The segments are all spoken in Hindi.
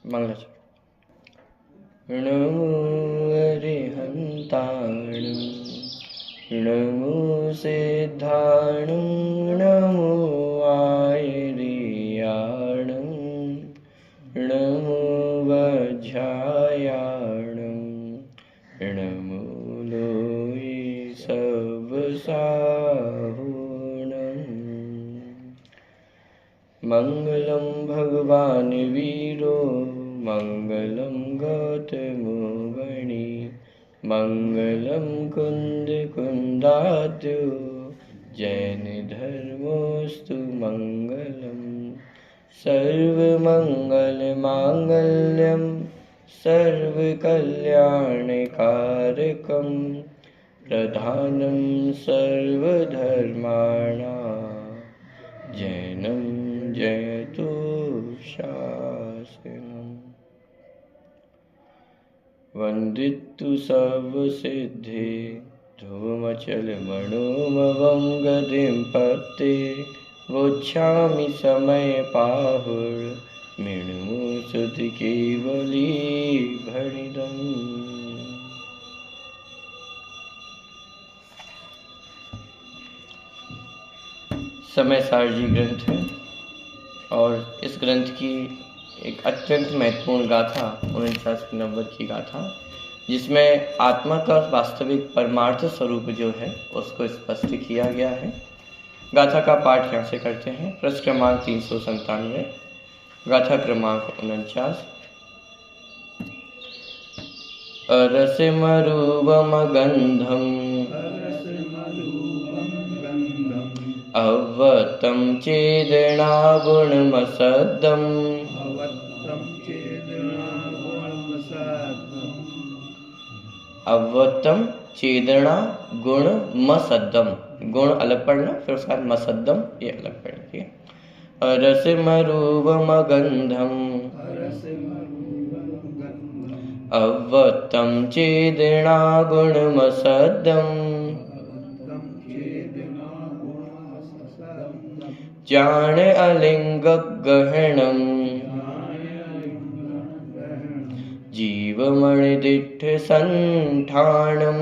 मंगलाचरण। नमो अरिहंताणं नमो सिद्धाणं नमो आयर्याणं नमो वज्रायाणं नमो लोये सबसाहुणम्। मंगलम भगवान वीरो मंगलम गौतमो गणी मंगलम कुंद कुंदाद्यो जैन धर्मोस्तु मंगलम। सर्वमंगल मांगल्यम सर्वकल्याणकारकम प्रधानं सर्वधर्माणां जैनं जयतु शासनम्। वंदितु सर्वसिद्धे धूमचलमणोमवं गतिं पत्ते वोच्छामि समयपाहुर्मृणु सुधकेवली भणिदम्। समय सारजी ग्रंथ है और इस ग्रंथ की एक अत्यंत महत्वपूर्ण गाथा 49 नंबर की गाथा, जिसमें आत्मा का वास्तविक परमार्थ स्वरूप जो है उसको स्पष्ट किया गया है। गाथा का पाठ यहाँ से करते हैं। प्रश्न क्रमांक 397, गाथा क्रमांक 49। अरसमरूपमगन्धम् अव्वतं चेदनागुणमसद्दम् अव्वतम चेदना गुण मसद्दम, गुण अलग पढ़ना, फिर उसके बाद मसद्दम ये अलग पढ़ना। रसमरूपमगन्धम् अव्वतम चेदना गुणमसद्दम् जान अलिंग गहनम जीवमणिदिट्ठ संठानम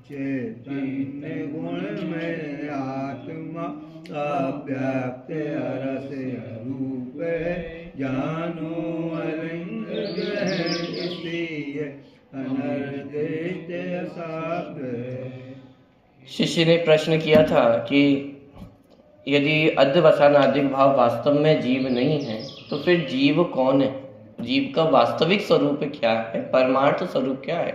चैतन्य गुण में आत्मा अव्यक्त रस रूप जानो अलिंग गहन इसलिए अनर्दिष्ट शाब्द। शिष्य ने प्रश्न किया था कि यदि अध्यवसानादिक भाव वास्तव में जीव नहीं है तो फिर जीव कौन है, जीव का वास्तविक स्वरूप क्या है, परमार्थ स्वरूप क्या है।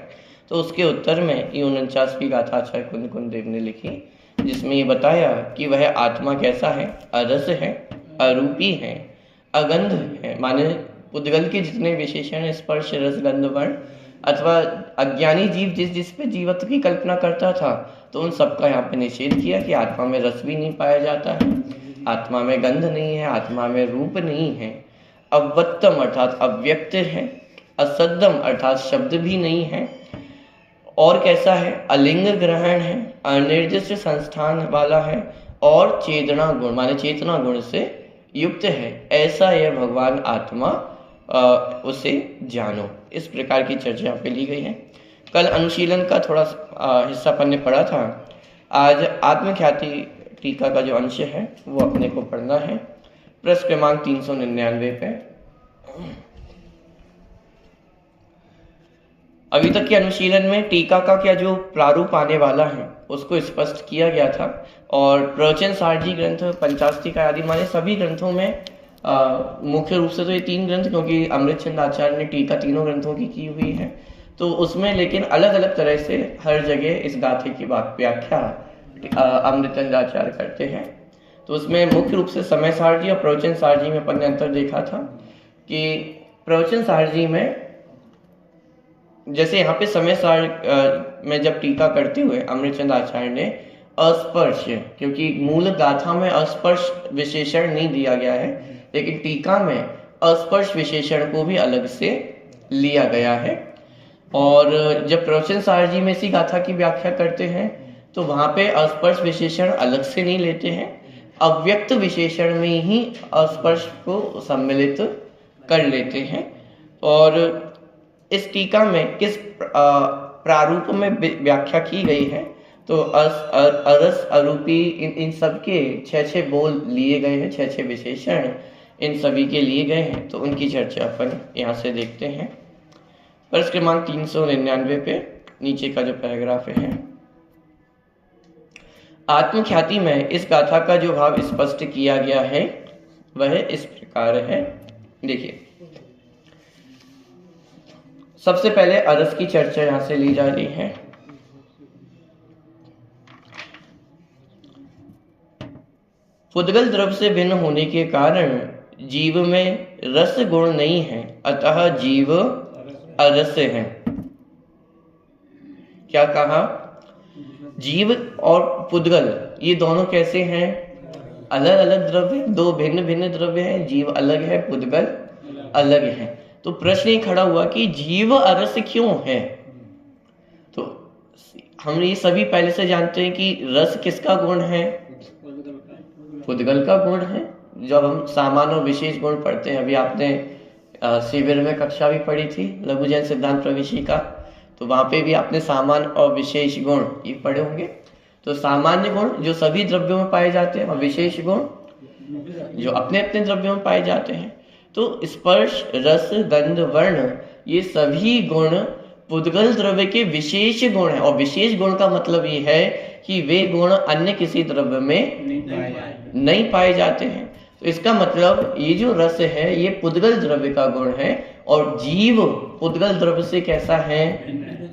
तो उसके उत्तर में ये 49वीं गाथा आचार्य कुंद कुंद देव ने लिखी, जिसमें ये बताया कि वह आत्मा कैसा है, अरस है, अरूपी है, अगंध है, माने उद्गल के जितने विशेषण स्पर्श रस गंध वर्ण अथवा अज्ञानी जीव जिस पे जीवत्व की कल्पना करता था, तो उन सबका यहाँ पे निषेध किया कि आत्मा में रस भी नहीं पाया जाता है, आत्मा में गंध नहीं है, आत्मा में रूप नहीं है, अव्वत्तम अर्थात अव्यक्त है, असद्दम अर्थात शब्द भी नहीं है, और कैसा है, अलिंग ग्रहण है, अनिर्दिष्ट संस्थान वाला है, और चेतना गुण माने चेतना गुण से युक्त है। ऐसा यह भगवान आत्मा उसे जानो। इस प्रकार की चर्चा यहाँ पे ली गई है। कल अनुशीलन का थोड़ा हिस्सा अपन ने पढ़ा था। आज आत्मख्याति टीका का जो अंश है वो अपने को पढ़ना है। प्रश्न क्रमांक 399 पे अभी तक के अनुशीलन में टीका का क्या जो प्रारूप आने वाला है उसको स्पष्ट किया गया था, और प्रवचन सारजी ग्रंथ, पंचास्तिका आदि माने सभी ग्रंथों में मुख्य रूप से तो ये 3 ग्रंथ, क्योंकि अमृतचंद आचार्य ने टीका तीनों ग्रंथों की हुई है, तो उसमें लेकिन अलग अलग तरह से हर जगह इस गाथे की व्याख्या अमृतचंद आचार्य करते हैं। तो उसमें मुख्य रूप से समय सारजी और प्रवचन सारजी में अपन ने अंतर देखा था कि प्रवचन सारजी में जैसे यहाँ पे समय सार में जब टीका करते हुए अमृतचंद आचार्य ने अस्पर्श, क्योंकि मूल गाथा में अस्पर्श विशेषण नहीं दिया गया है, लेकिन टीका में अस्पर्श विशेषण को भी अलग से लिया गया है। और जब प्रवचन सारजी में इसी गाथा की व्याख्या करते हैं तो वहाँ पे अस्पर्श विशेषण अलग से नहीं लेते हैं, अव्यक्त विशेषण में ही स्पर्श को सम्मिलित कर लेते हैं। और इस टीका में किस प्रारूप में व्याख्या की गई है, तो अरस अरूपी इन सब के 6 बोल लिए गए हैं, 6 विशेषण इन सभी के लिए गए हैं। तो उनकी चर्चा अपन यहाँ से देखते हैं। प्रश्न क्रमांक 399 पे नीचे का जो पैराग्राफ है, आत्मख्याति में इस गाथा का जो भाव स्पष्ट किया गया है वह इस प्रकार है। देखिए, सबसे पहले अरस की चर्चा यहां से ली जा रही है। पुद्गल द्रव्य से भिन्न होने के कारण जीव में रस गुण नहीं है, अतः जीव अरस है। क्या कहा? जीव और पुद्गल ये दोनों कैसे हैं? अलग अलग द्रव्य, दो भिन्न भिन्न द्रव्य हैं। जीव अलग है, पुद्गल अलग है। तो प्रश्न ये खड़ा हुआ कि जीव अरस क्यों है? तो हम ये सभी पहले से जानते हैं कि रस किसका गुण है? पुद्गल का गुण है। जब हम सामान्य और विशेष गुण पढ़ते हैं, अभी आपने शिविर में कक्षा भी पढ़ी थी लघुजैन सिद्धांत प्रवेशिका, तो वहां पे भी आपने सामान्य और विशेष गुण ये पढ़े होंगे। तो सामान्य गुण जो सभी द्रव्यों में पाए जाते हैं और विशेष गुण जो अपने अपने द्रव्यों में पाए जाते हैं। तो स्पर्श, रस, गंध, वर्ण ये सभी गुण पुद्गल द्रव्य के विशेष गुण हैं। और विशेष गुण का मतलब ये है कि वे गुण अन्य किसी द्रव्य में नहीं पाए जाते हैं। तो इसका मतलब ये जो रस है ये पुद्गल द्रव्य का गुण है और जीव पुद्गल द्रव्य से कैसा है?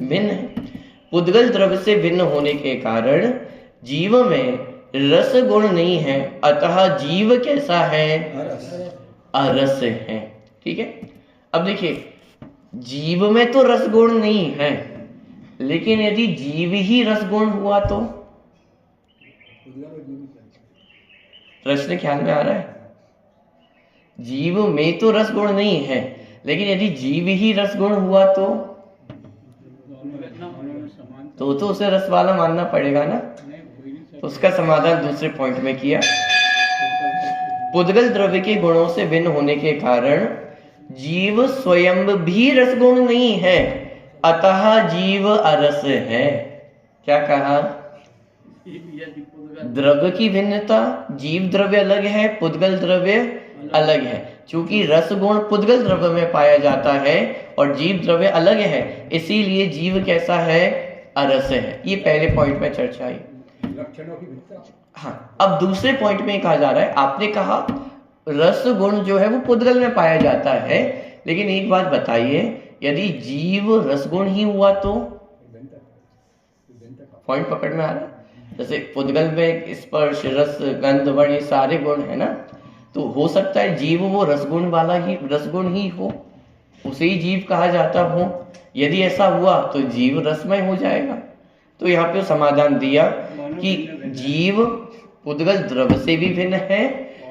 भिन्न है। पुद्गल द्रव्य से भिन्न होने के कारण जीव में रस गुण नहीं है, अतः जीव कैसा है? अरस है। ठीक है। अब देखिए, जीव में तो रस गुण नहीं है, लेकिन यदि जीव ही रस गुण हुआ तो प्रश्न ख्याल में आ रहा है? जीव में तो रस गुण नहीं है, लेकिन यदि जीव ही रस गुण हुआ तो उसे रस वाला मानना पड़ेगा ना। तो उसका समाधान दूसरे पॉइंट में किया। पुद्गल द्रव्य के गुणों से भिन्न होने के कारण जीव स्वयं भी रसगुण नहीं है, अतः जीव अरस है। क्या कहा? द्रव्य की भिन्नता, जीव द्रव्य अलग है, पुद्गल द्रव्य अलग है। चूंकि रस गुण पुद्गल द्रव्य में पाया जाता है और जीव द्रव्य अलग है, इसीलिए जीव कैसा है? अरस है। ये पहले पॉइंट में चर्चा आई। हाँ, अब दूसरे पॉइंट में कहा जा रहा है, आपने कहा रस गुण जो है वो पुद्गल में पाया जाता है, लेकिन एक बात बताइए, यदि जीव रसगुण ही हुआ तो? पॉइंट पकड़ में आ रहा है? जैसे पुद्गल में स्पर्श, रस, गंध, वर्ण ये सारे गुण है ना, तो हो सकता है जीव वो रसगुण ही हो, उसे ही जीव कहा जाता हो। यदि ऐसा हुआ तो जीव रसमय हो जाएगा। तो यहाँ पे समाधान दिया कि जीव पुद्गल द्रव्य से भी भिन्न है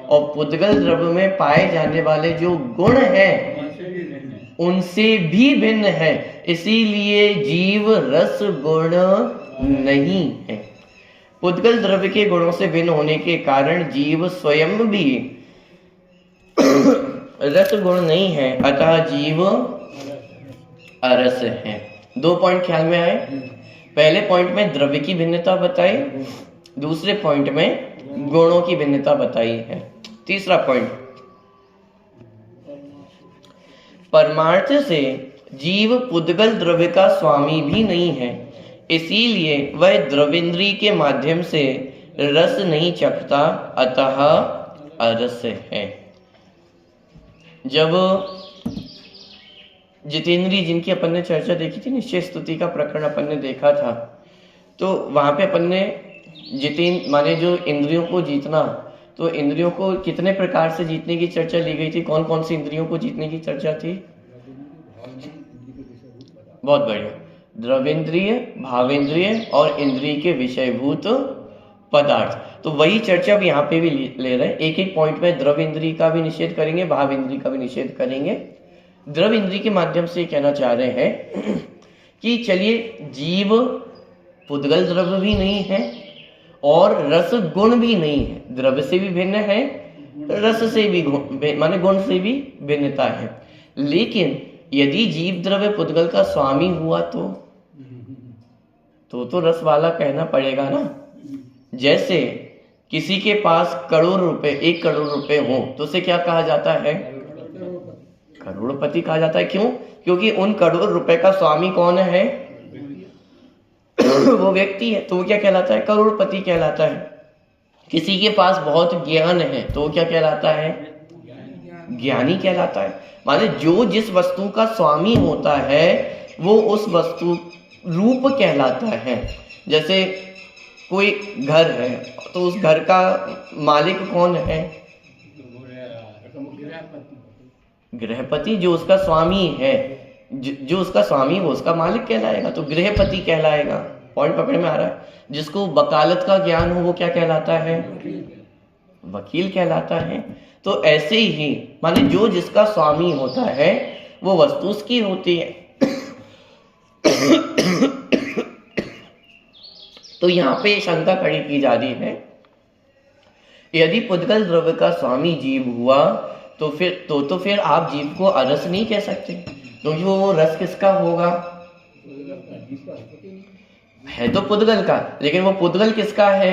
और पुद्गल द्रव्य में पाए जाने वाले जो गुण हैं उनसे भी भिन्न है, इसीलिए जीव रस गुण नहीं है। पुद्गल द्रव्य के गुणों से भिन्न होने के कारण जीव स्वयं भी रस गुण नहीं है, अतः जीव अरस है। 2 पॉइंट ख्याल में आए। पहले पॉइंट में द्रव्य की भिन्नता बताई, दूसरे पॉइंट में गुणों की भिन्नता बताई है। तीसरा पॉइंट, परमार्थ से जीव पुद्गल द्रव्य का स्वामी भी नहीं है, इसीलिए वह द्रविंद्री के माध्यम से रस नहीं चखता, अतः अरस है। जब जितेंद्री जिनकी अपन ने चर्चा देखी थी, निश्चय स्तुति का प्रकरण अपन ने देखा था, तो वहां पे अपन ने जितेंद्र माने जो इंद्रियों को जीतना, तो इंद्रियों को कितने प्रकार से जीतने की चर्चा ली गई थी? कौन कौन सी इंद्रियों को जीतने की चर्चा थी? बहुत बढ़िया। द्रवेंद्रिय, भावेंद्रिय और इंद्रिय के विषयभूत पदार्थ। तो वही चर्चा अब यहाँ पे भी ले रहे हैं। एक एक पॉइंट में द्रव इंद्रिय का भी निषेध करेंगे, भाव इंद्रिय का भी निषेध करेंगे। द्रव इंद्रिय के माध्यम से कहना चाह रहे हैं कि चलिए जीव पुद्गल द्रव्य भी नहीं है और रस गुण भी नहीं है, द्रव्य से भी भिन्न है, रस से भी माने गुण से भी भिन्नता है। लेकिन यदि जीव द्रव्य पुद्गल का स्वामी हुआ तो रस वाला कहना पड़ेगा ना। जैसे किसी के पास करोड़ रुपए, 1 करोड़ रुपए हो तो उसे क्या कहा जाता है? करोड़पति कहा जाता है। क्यों? क्योंकि उन करोड़ रुपए का स्वामी कौन है? वो व्यक्ति है, तो वो क्या कहलाता है? करोड़पति कहलाता है। किसी के पास बहुत ज्ञान है तो वो क्या कहलाता है? ज्ञानी कहलाता है। माने जो जिस वस्तु का स्वामी होता है वो उस वस्तु रूप कहलाता है। जैसे कोई घर है तो उस घर का मालिक कौन है? गृहपति, जो उसका स्वामी है, जो उसका स्वामी वो उसका मालिक कहलाएगा, तो गृहपति कहलाएगा। पॉइंट पकड़ में आ रहा है? जिसको वकालत का ज्ञान हो वो क्या कहलाता है? वकील कहलाता है। तो ऐसे ही माने जो जिसका स्वामी होता है वो वस्तु उसकी होती है। तो यहाँ पे शंका खड़ी की जा रही है, यदि पुद्गल द्रव्य का स्वामी जीव हुआ तो फिर आप जीव को अरस नहीं कह सकते, क्योंकि वो रस किसका होगा? है तो पुद्गल का, लेकिन वो पुद्गल किसका है?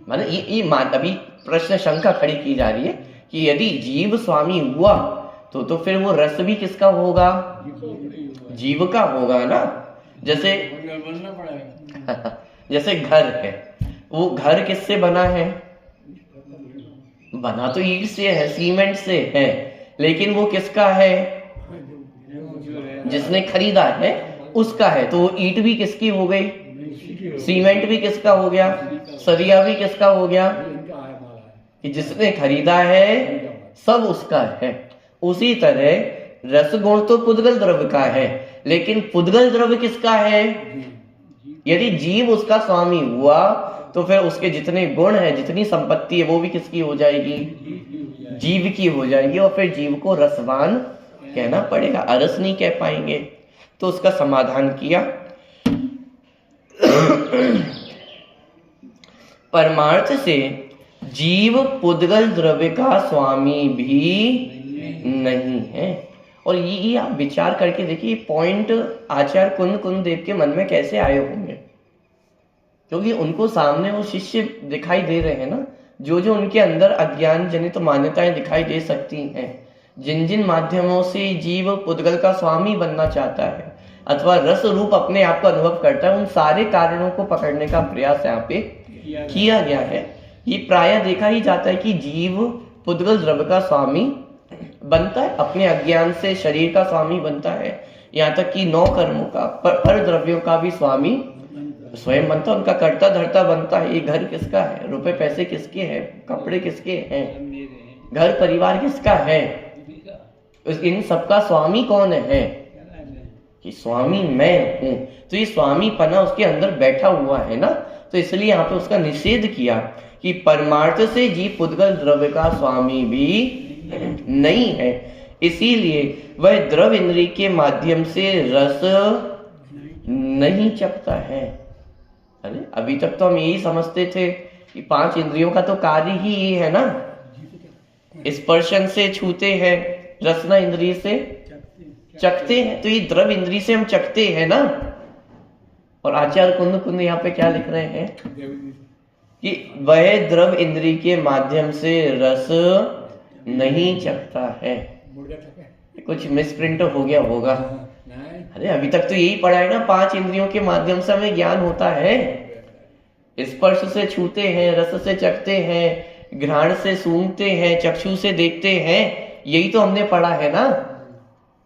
माने ये अभी प्रश्न शंका खड़ी की जा रही है कि यदि जीव स्वामी हुआ तो फिर वो रस भी किसका होगा? जीव का होगा ना। जैसे जैसे घर है, वो घर किससे बना है? बना तो ईंट से है, सीमेंट से है, लेकिन वो किसका है? जिसने खरीदा है उसका है। तो वो ईंट भी किसकी हो गई? सीमेंट भी किसका हो गया? सरिया भी किसका हो गया? कि जिसने खरीदा है सब उसका है। उसी तरह रसगुण तो पुद्गल द्रव्य का है, लेकिन पुद्गल द्रव्य किसका है? यदि जीव उसका स्वामी हुआ तो फिर उसके जितने गुण है, जितनी संपत्ति है, वो भी किसकी हो जाएगी? जीव की हो जाएगी। और फिर जीव को रसवान कहना पड़ेगा, अरस नहीं कह पाएंगे। तो उसका समाधान किया। परमार्थ से जीव पुद्गल द्रव्य का स्वामी भी नहीं है। और ये आप विचार करके देखिए, पॉइंट आचार्य कुंद देव के मन में कैसे आए होंगे, क्योंकि उनको सामने वो शिष्य दिखाई दे रहे हैं ना, जो उनके अंदर अज्ञान जनित मान्यताएं दिखाई दे सकती हैं, जिन माध्यमों से जीव पुद्गल का स्वामी बनना चाहता है अथवा रस रूप अपने आप को अनुभव करता है, उन सारे कारणों को पकड़ने का प्रयास यहाँ पे किया गया है। ये प्रायः देखा ही जाता है कि जीव पुद्गल द्रव्य का स्वामी बनता है, अपने अज्ञान से शरीर का स्वामी बनता है, यहाँ तक कि 9 कर्मों का, पर द्रव्यों का भी स्वामी स्वयं बनता है, उनका कर्ता धर्ता बनता है। ये घर किसका है? रुपए पैसे किसके हैं? कपड़े किसके हैं? घर परिवार किसका है? इन सबका स्वामी कौन है? कि स्वामी मैं हूं। तो ये स्वामी पना उसके अंदर बैठा हुआ है ना, तो इसलिए यहाँ पे उसका निषेध किया कि परमार्थ से जीव पुद्गल द्रव्य का स्वामी भी नहीं है, इसीलिए वह द्रव इंद्रिय के माध्यम से रस नहीं चखता है। अरे अभी तक तो हम यही समझते थे कि 5 इंद्रियों का तो कार्य ही ये है ना, स्पर्शन से छूते हैं, रसना इंद्रिय से चखते हैं, तो ये द्रव इंद्रिय से हम चखते हैं ना। और आचार्य कुंद यहाँ पे क्या लिख रहे हैं कि वह द्रव इंद्रिय के माध्यम से रस नहीं चखता है। कुछ मिसप्रिंट हो गया होगा। अरे अभी तक तो यही पढ़ा है ना, 5 इंद्रियों के माध्यम से हमें ज्ञान होता है, स्पर्श से छूते हैं, रस से चखते हैं, घ्राण से सूंघते हैं, चक्षु से देखते हैं, यही तो हमने पढ़ा है ना।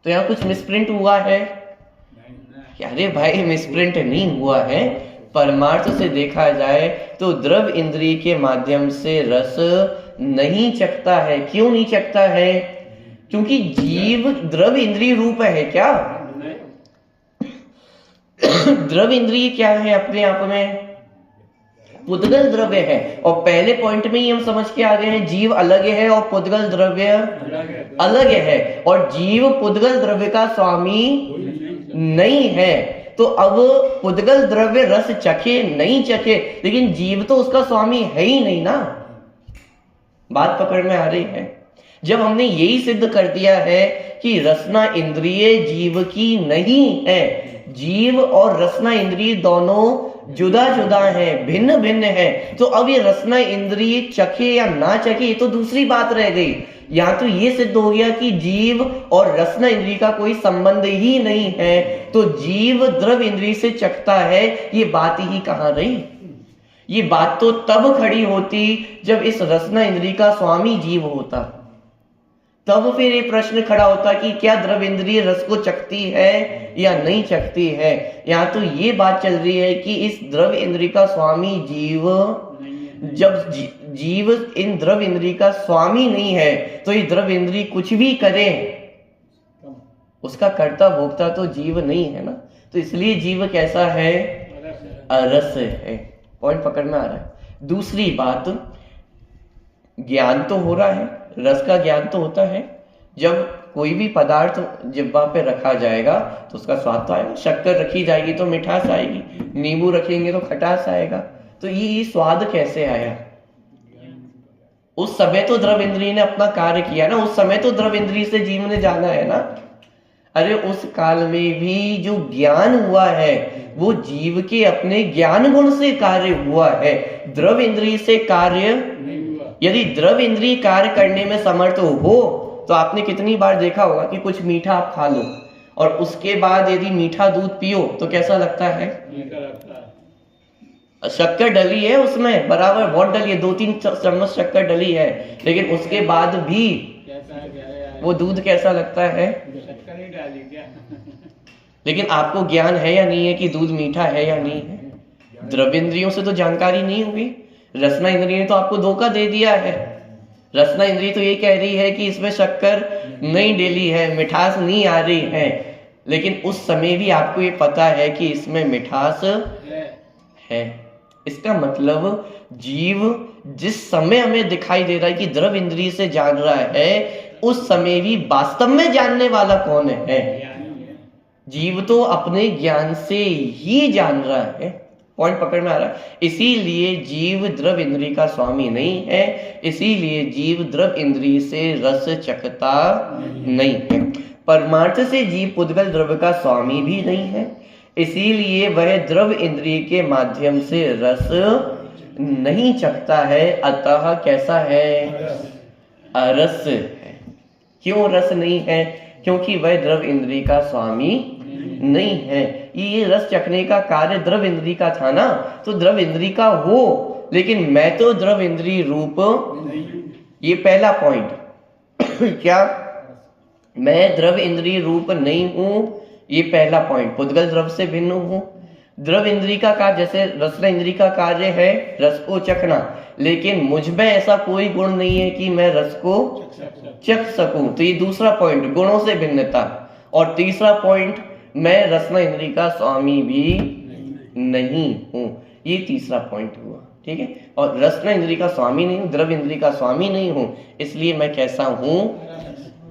तो यहाँ कुछ मिसप्रिंट हुआ है? अरे भाई मिसप्रिंट नहीं हुआ है। परमार्थ से देखा जाए तो द्रव इंद्रिय के माध्यम से रस नहीं चखता है। क्यों नहीं चखता है? क्योंकि जीव द्रव इंद्रिय रूप है। क्या द्रव इंद्रिय क्या है? अपने आप में पुद्गल द्रव्य है। और पहले पॉइंट में ही हम समझ के आ गए हैं, जीव अलग है और पुद्गल द्रव्य अलग है, और जीव पुद्गल द्रव्य का स्वामी नहीं है। तो अब पुद्गल द्रव्य रस चखे नहीं चखे, लेकिन जीव तो उसका स्वामी है ही नहीं ना। बात पकड़ में आ रही है? जब हमने यही सिद्ध कर दिया है कि रसना इंद्रिय जीव की नहीं है, जीव और रसना इंद्रिय दोनों जुदा जुदा है, भिन्न भिन्न है, तो अब ये रसना इंद्रिय चखे या ना चखे ये तो दूसरी बात रह गई। या तो ये सिद्ध हो गया कि जीव और रसना इंद्रिय का कोई संबंध ही नहीं है, तो जीव द्रव इंद्रिय से चखता है, ये बात ही कहां रही? ये बात तो तब खड़ी होती जब इस रसना इंद्रिय का स्वामी जीव होता, तब फिर ये प्रश्न खड़ा होता कि क्या द्रव इंद्रिय रस को चखती है या नहीं चखती है। यहाँ तो ये बात चल रही है कि इस द्रव इंद्रिय का स्वामी जीव, जब जीव इन द्रव इंद्रिय का स्वामी नहीं है तो ये द्रव इंद्रिय कुछ भी करे, उसका कर्ता भोक्ता तो जीव नहीं है ना। तो इसलिए जीव कैसा है? अरस है। पॉइंट पकड़ में आ रहा है। दूसरी बात, ज्ञान तो हो रहा है, रस का ज्ञान तो होता है। जब कोई भी पदार्थ जिह्वा पे रखा जाएगा तो उसका स्वाद तो आएगा। शक्कर रखी जाएगी तो मिठास आएगी, नींबू रखेंगे तो खटास आएगा। तो ये स्वाद कैसे आया? उस समय तो द्रव इंद्रिय ने अपना कार्य किया ना, उस समय तो द्रव इंद्रिय से जीव ने जाना है ना। अरे उस काल में भी जो ज्ञान हुआ है वो जीव के अपने ज्ञान गुण से कार्य हुआ है, द्रव इंद्रिय से कार्य। यदि द्रव इंद्रिय कार्य करने में समर्थ हो तो आपने कितनी बार देखा होगा कि कुछ मीठा आप खा लो और उसके बाद यदि मीठा दूध पियो तो कैसा लगता है? शक्कर डली है उसमें, बराबर बहुत डली है, 2-3 चम्मच शक्कर डली है, लेकिन उसके बाद भी वो दूध कैसा लगता है? लेकिन आपको ज्ञान है या नहीं है कि दूध मीठा है या नहीं है? द्रव्य इंद्रियों से तो जानकारी नहीं हुई, रसना इंद्रिय ने तो आपको धोखा दे दिया है। रसना इंद्रिय तो ये कह रही है कि इसमें शक्कर नहीं डेली है, मिठास नहीं आ रही है, लेकिन उस समय भी आपको ये पता है कि इसमें मिठास है। इसका मतलब जीव जिस समय हमें दिखाई दे रहा है कि द्रव इंद्रिय से जान रहा है, उस समय भी वास्तव में जानने वाला कौन है? जीव तो अपने ज्ञान से ही जान रहा है। पॉइंट पकड़ में आ रहा है? इसीलिए जीव द्रव इंद्रिय का स्वामी नहीं है, इसीलिए जीव द्रव इंद्रिय से रस चखता नहीं है। परमार्थ से जीव पुद्गल द्रव्य का स्वामी भी नहीं है, इसीलिए वह द्रव इंद्रिय के माध्यम से रस नहीं चखता है। अतः कैसा है? अरस है। क्यों रस नहीं है? क्योंकि वह द्रव इंद्रिय का स्वामी नहीं है। ये रस चखने का कार्य द्रव इंद्रिय का था ना, तो द्रव इंद्रिय का हो, लेकिन मैं तो द्रव इंद्रिय रूप, ये पहला पॉइंट क्या? मैं द्रव इंद्रिय रूप नहीं हूं, ये पहला पॉइंट। पुद्गल द्रव से भिन्न हूं। द्रव इंद्रिय का कार्य, जैसे रसना इंद्रिय का कार्य है रस को चखना, लेकिन मुझ में ऐसा कोई गुण नहीं है कि मैं रस को चख सकूं। तो ये दूसरा पॉइंट, गुणों से भिन्नता। और तीसरा पॉइंट, मैं रसना इंद्रिय का स्वामी भी नहीं हूं, ये तीसरा पॉइंट हुआ। ठीक है? और रसना इंद्रिय का स्वामी नहीं हूं, द्रव इंद्रिय का स्वामी नहीं हूं, इसलिए मैं कैसा हूं?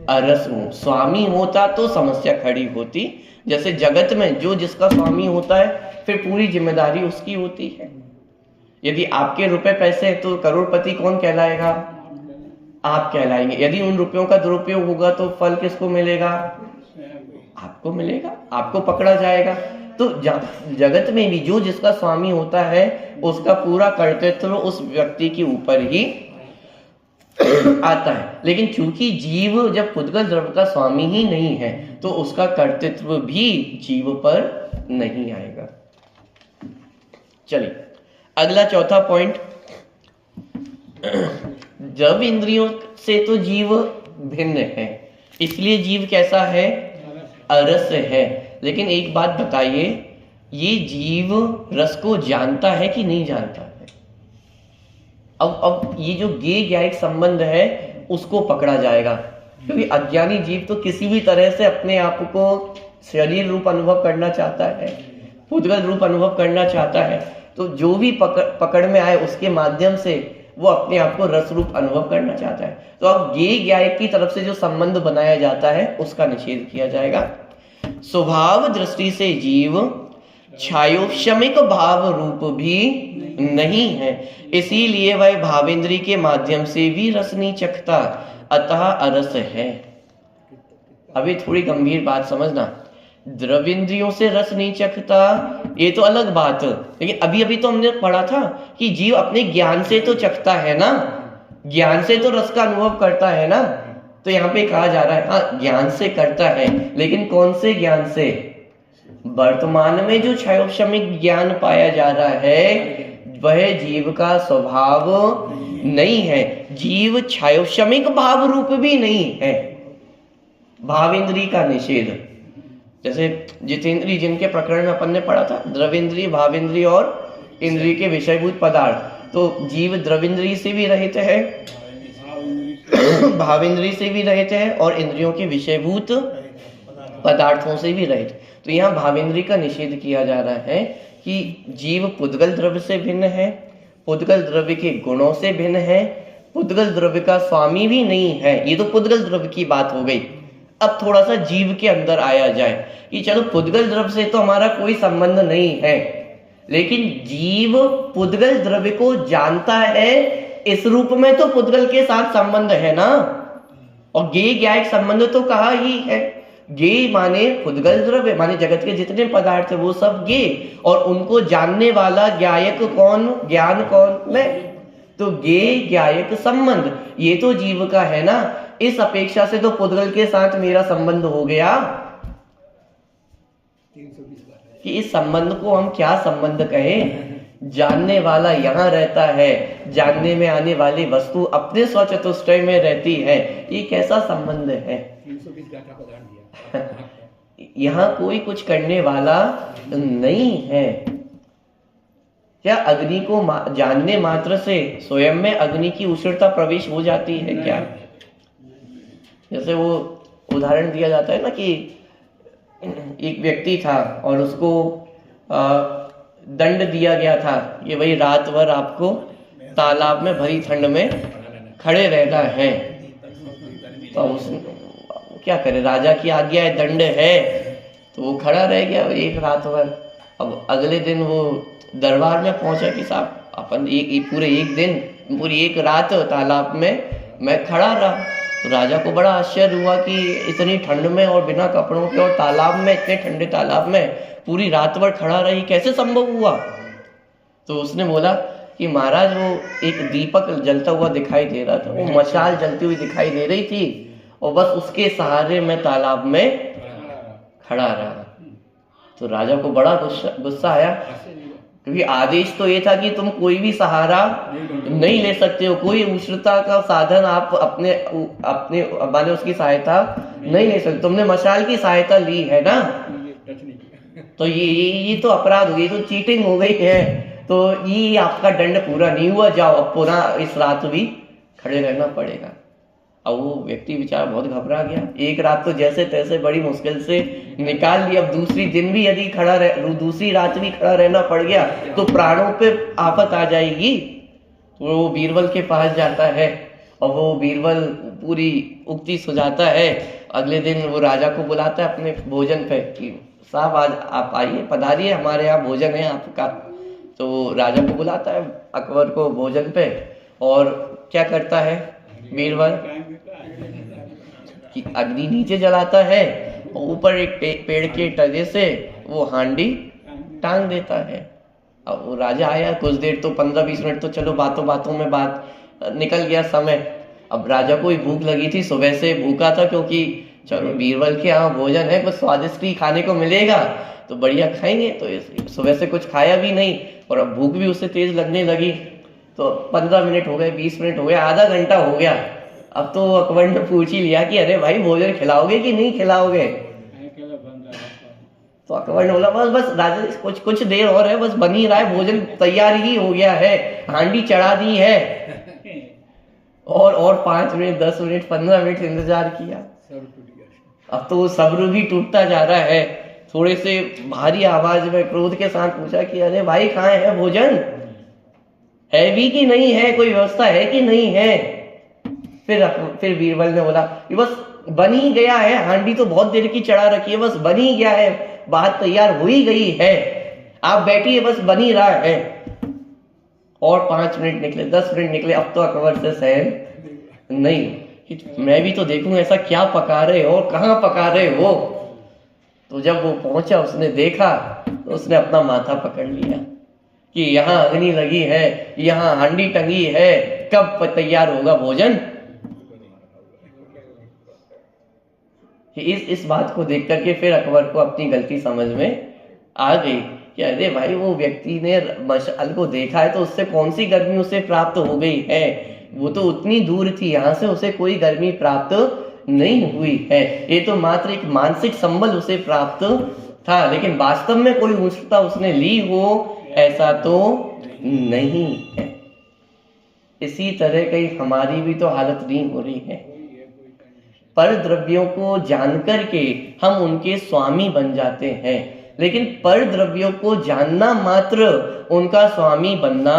अरस हूं। स्वामी होता तो समस्या खड़ी होती। जैसे जगत में जो जिसका स्वामी होता है फिर पूरी जिम्मेदारी उसकी होती है। यदि आपके रुपए पैसे हैं तो करोड़पति कौन कहलाएगा? आप कहलाएंगे। यदि उन रुपयों का दुरुपयोग होगा तो फल किसको मिलेगा? आपको मिलेगा, आपको पकड़ा जाएगा। तो जगत में भी जो जिसका स्वामी होता है उसका पूरा कर्तृत्व उस व्यक्ति के ऊपर ही आता है। लेकिन चूंकि जीव जब पुद्गल द्रव्य का स्वामी ही नहीं है तो उसका कर्तृत्व भी जीव पर नहीं आएगा। चलिए अगला चौथा पॉइंट, जब इंद्रियों से तो जीव भिन्न है, इसलिए जीव कैसा है? अरस है। लेकिन एक बात बताइए, ये जीव रस को जानता है कि नहीं जानता है? अब ये जो ज्ञेय ज्ञायिक संबंध है उसको पकड़ा जाएगा, क्योंकि अज्ञानी जीव तो किसी भी तरह से अपने आप को शरीर रूप अनुभव करना चाहता है, पुद्गल रूप अनुभव करना चाहता है। तो जो भी पकड़ में आए उसके माध्यम से वो अपने आप को रस रूप अनुभव करना चाहता है। तो अब ज्ञेय ज्ञायिक की तरफ से जो संबंध बनाया जाता है उसका निषेध किया जाएगा। स्वभाव दृष्टि से जीव क्षायोक्षमिक भाव रूप भी नहीं है, इसीलिए वह भावेंद्री के माध्यम से भी रस नहीं चखता, अतः अरस है। अभी थोड़ी गंभीर बात समझना, द्रविंद्रियों से रस नहीं चखता ये तो अलग बात है, लेकिन अभी अभी तो हमने पढ़ा था कि जीव अपने ज्ञान से तो चखता है ना, ज्ञान से तो रस का अनुभव करता है ना। तो यहाँ पे कहा जा रहा है हाँ ज्ञान से करता है, लेकिन कौन से ज्ञान से? वर्तमान में जो क्षयोक्षमिक ज्ञान पाया जा रहा है वह जीव का स्वभाव नहीं है, जीव क्षयोक्षमिक भाव रूप भी नहीं है। भावेंद्री का निषेध, जैसे जितेंद्रिय जिनके प्रकरण में अपन ने पढ़ा था, द्रवेंद्रिय, भावेंद्रिय और इंद्रिय के विषयभूत पदार्थ, तो जीव द्रविंद्रिय से भी रहित है, भावेंद्रिय से भी रहित है और इंद्रियों के विषयभूत पदार्थों से भी रहित। तो यहाँ भावेंद्रिय का निषेध किया जा रहा है कि जीव पुद्गल द्रव्य से भिन्न है, पुद्गल द्रव्य के गुणों से भिन्न है, पुद्गल द्रव्य का स्वामी भी नहीं है। ये तो पुद्गल द्रव्य की बात हो गई। अब थोड़ा सा जीव के अंदर आया जाए कि चलो पुद्गल द्रव्य से तो हमारा कोई संबंध नहीं है, लेकिन जीव पुद्गल द्रव्य को जानता है, इस रूप में तो पुद्गल के साथ संबंध है ना। और ज्ञेय ज्ञायक संबंध तो कहा ही है, ज्ञेय माने पुद्गल द्रव्य, माने जगत के जितने पदार्थ है वो सब ज्ञेय, और उनको जानने वाला ज्ञायक कौन, ज्ञान कौन, मैं। तो ज्ञेय ज्ञायक संबंध ये तो जीव का है ना, इस अपेक्षा से तो पुद्गल के साथ मेरा संबंध हो गया कि इस संबंध को हम क्या संबंध कहें। जानने वाला यहाँ रहता है, जानने में आने वाली वस्तु अपने स्वचतुष्टय में रहती है, ये कैसा संबंध है। यहाँ कोई कुछ करने वाला नहीं है। क्या अग्नि को जानने मात्र से स्वयं में अग्नि की उष्णता प्रवेश हो जाती है क्या? जैसे वो उदाहरण दिया जाता है ना कि एक व्यक्ति था और उसको दंड दिया गया था कि भाई रात भर आपको तालाब में भरी ठंड में खड़े रहना है। तो उसने क्या करे, राजा की आज्ञा है, दंड है, तो वो खड़ा रह गया एक रात भर। अब अगले दिन वो दरबार में पहुंचा कि साहब अपन पूरे एक दिन, पूरी एक रात तालाब में मैं खड़ा रहा। तो राजा को बड़ा आश्चर्य हुआ कि इतनी ठंड में और बिना कपड़ों के और तालाब में, इतने ठंडे तालाब में पूरी रात भर खड़ा रही, कैसे संभव हुआ? तो उसने बोला कि महाराज वो एक दीपक जलता हुआ दिखाई दे रहा था, वो मशाल जलती हुई दिखाई दे रही थी और बस उसके सहारे मैं तालाब में खड़ा रहा। तो राजा को बड़ा गुस्सा आया, क्योंकि आदेश तो ये था कि तुम कोई भी सहारा नहीं ले सकते हो, कोई उष्णता का साधन आप अपने माने उसकी सहायता नहीं ले सकते, तुमने मशाल की सहायता ली है ना। तो ये तो अपराध हो गई, तो चीटिंग हो गई है, तो ये आपका दंड पूरा नहीं हुआ, जाओ अब पुनः इस रात भी खड़े रहना पड़ेगा। अब वो व्यक्ति बेचारा बहुत घबरा गया, एक रात तो जैसे तैसे बड़ी मुश्किल से निकाल ली, अब दूसरी दिन भी यदि दूसरी रात भी खड़ा रहना पड़ गया तो प्राणों पे आफत आ जाएगी। तो वो बीरबल के पास जाता है और वो बीरबल पूरी उक्ति सुझाता है। अगले दिन वो राजा को बुलाता है अपने भोजन पे कि साहब आज आप आइए, पधारिए, हमारे यहाँ भोजन है आपका। तो वो राजा को बुलाता है अकबर को भोजन पे, और क्या करता है बीरबल कि अग्नि नीचे जलाता है और ऊपर एक पेड़ के तले से वो हांडी टांग देता है। अब वो राजा आया, कुछ देर तो 15-20 मिनट तो चलो बातों बातों में बात निकल गया समय। अब राजा को ही भूख लगी थी, सुबह से भूखा था, क्योंकि चलो बीरबल के यहाँ भोजन है, कुछ स्वादिष्ट ही खाने को मिलेगा तो बढ़िया खाएंगे। तो सुबह से कुछ खाया भी नहीं और अब भूख भी उससे तेज लगने लगी। तो 15 मिनट हो गए, 20 मिनट हो गए, आधा घंटा हो गया। अब तो अकबर ने पूछ ही लिया कि अरे भाई भोजन खिलाओगे कि नहीं खिलाओगे? तो अकबर ने बोला बस राजा कुछ देर और है, बस बन ही रहा है, भोजन तैयार ही हो गया है, हांडी चढ़ा दी है। और 5 मिनट, 10 मिनट, 15 मिनट इंतजार किया। अब तो सब्र भी टूटता जा रहा है। थोड़े से भारी आवाज में क्रोध के साथ पूछा कि अरे भाई कहाँ है भोजन, है भी कि नहीं है, कोई व्यवस्था है कि नहीं है? फिर बीरबल ने बोला कि बस बन ही गया है, हांडी तो बहुत देर की चढ़ा रखी है, बस बन ही गया है, बात तैयार हो ही गई है। आप बैठिए, बस बन ही रहा है। और 5 मिनट निकले, 10 मिनट निकले, अब तो अकबर से सहन नहीं, कि मैं भी तो देखूं ऐसा क्या पका रहे हो, कहाँ पका रहे हो। तो जब वो पहुंचा, उसने देखा, तो उसने अपना माथा पकड़ लिया कि यहाँ अग्नि लगी है, यहाँ हांडी टंगी है, कब तैयार होगा भोजन। इस बात को देख करके फिर अकबर को अपनी गलती समझ में आ गई कि अरे भाई, वो व्यक्ति ने मशाल को देखा है तो उससे कौन सी गर्मी उसे प्राप्त हो गई है, वो तो उतनी दूर थी, यहाँ से उसे कोई गर्मी प्राप्त नहीं हुई है, ये तो मात्र एक मानसिक संबल उसे प्राप्त था, लेकिन वास्तव में कोई उष्णता उसने ली हो ऐसा तो नहीं है। इसी तरह कहीं हमारी भी तो हालत नहीं हो रही है। पर द्रव्यों को जानकर के हम उनके स्वामी बन जाते हैं, लेकिन पर द्रव्यों को जानना मात्र उनका स्वामी बनना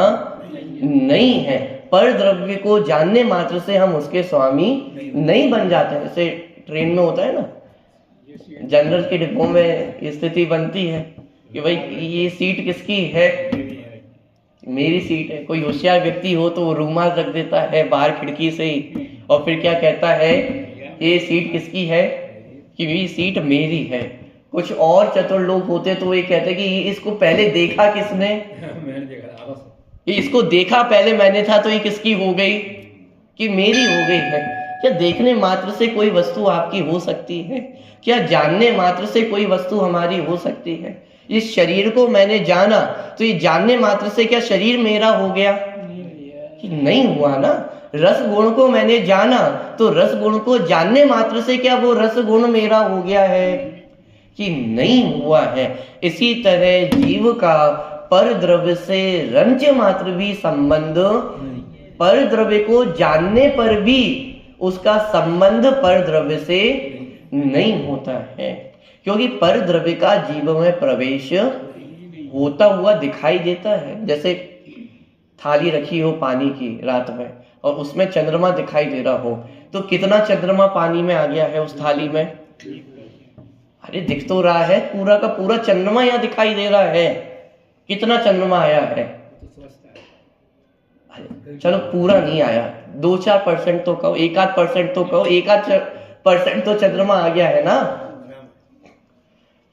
नहीं है। पर द्रव्य को जानने मात्र से हम उसके स्वामी नहीं बन जाते। जैसे ट्रेन में होता है ना, जनरल के डिब्बों में स्थिति बनती है कि भाई ये सीट किसकी है, मेरी सीट है। कोई होशियार व्यक्ति हो तो वो रूमाल रख देता है बाहर खिड़की से ही, और फिर क्या कहता है, ये सीट किसकी है, कि ये सीट मेरी है। कुछ और चतुर लोग होते तो वो ये कहते कि इसको पहले देखा किसने, ये इसको देखा पहले मैंने था तो ये किसकी हो गई, कि मेरी हो गई है। क्या देखने मात्र से कोई वस्तु आपकी हो सकती है? क्या जानने मात्र से कोई वस्तु हमारी हो सकती है? इस शरीर को मैंने जाना तो ये जानने मात्र से क्या शरीर मेरा हो गया? कि नहीं हुआ ना। रस गुण को मैंने जाना तो रस गुण को जानने मात्र से क्या वो रस गुण मेरा हो गया है? कि नहीं हुआ है। इसी तरह जीव का पर द्रव्य से रंच मात्र भी संबंध, पर द्रव्य को जानने पर भी उसका संबंध पर द्रव्य से नहीं होता है, क्योंकि पर द्रव्य का जीव में प्रवेश होता हुआ दिखाई देता है। जैसे थाली रखी हो पानी की रात में और उसमें चंद्रमा दिखाई दे रहा हो, तो कितना चंद्रमा पानी में आ गया है उस थाली में? अरे दिख तो रहा है, पूरा का पूरा चंद्रमा यहाँ दिखाई दे रहा है। कितना चंद्रमा आया है? चलो पूरा नहीं आया, 2-4% तो कहो, 1-8% तो कहो, 1-8% तो चंद्रमा आ गया है ना।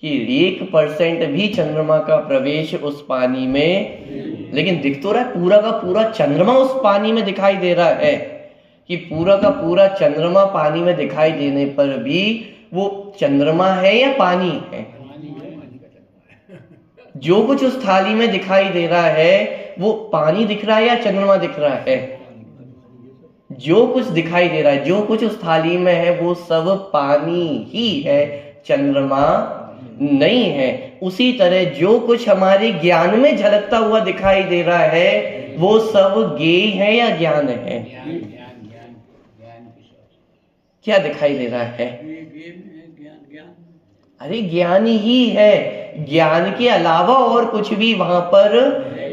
कि 1% भी चंद्रमा का प्रवेश उस पानी में, लेकिन दिख तो रहा है पूरा का पूरा चंद्रमा उस पानी में दिखाई दे रहा है। कि पूरा का पूरा चंद्रमा पानी में दिखाई देने पर भी वो चंद्रमा है या पानी है? जो कुछ उस थाली में दिखाई दे रहा है वो पानी दिख रहा है या चंद्रमा दिख रहा है? जो कुछ दिखाई दे रहा है, जो कुछ उस थाली में है वो सब पानी ही है, चंद्रमा नहीं है। उसी तरह जो कुछ हमारे ज्ञान में झलकता हुआ दिखाई दे रहा है वो सब ज्ञेय है या ज्ञान है? क्या दिखाई दे रहा है? अरे ज्ञान ही है, ज्ञान के अलावा और कुछ भी वहां पर,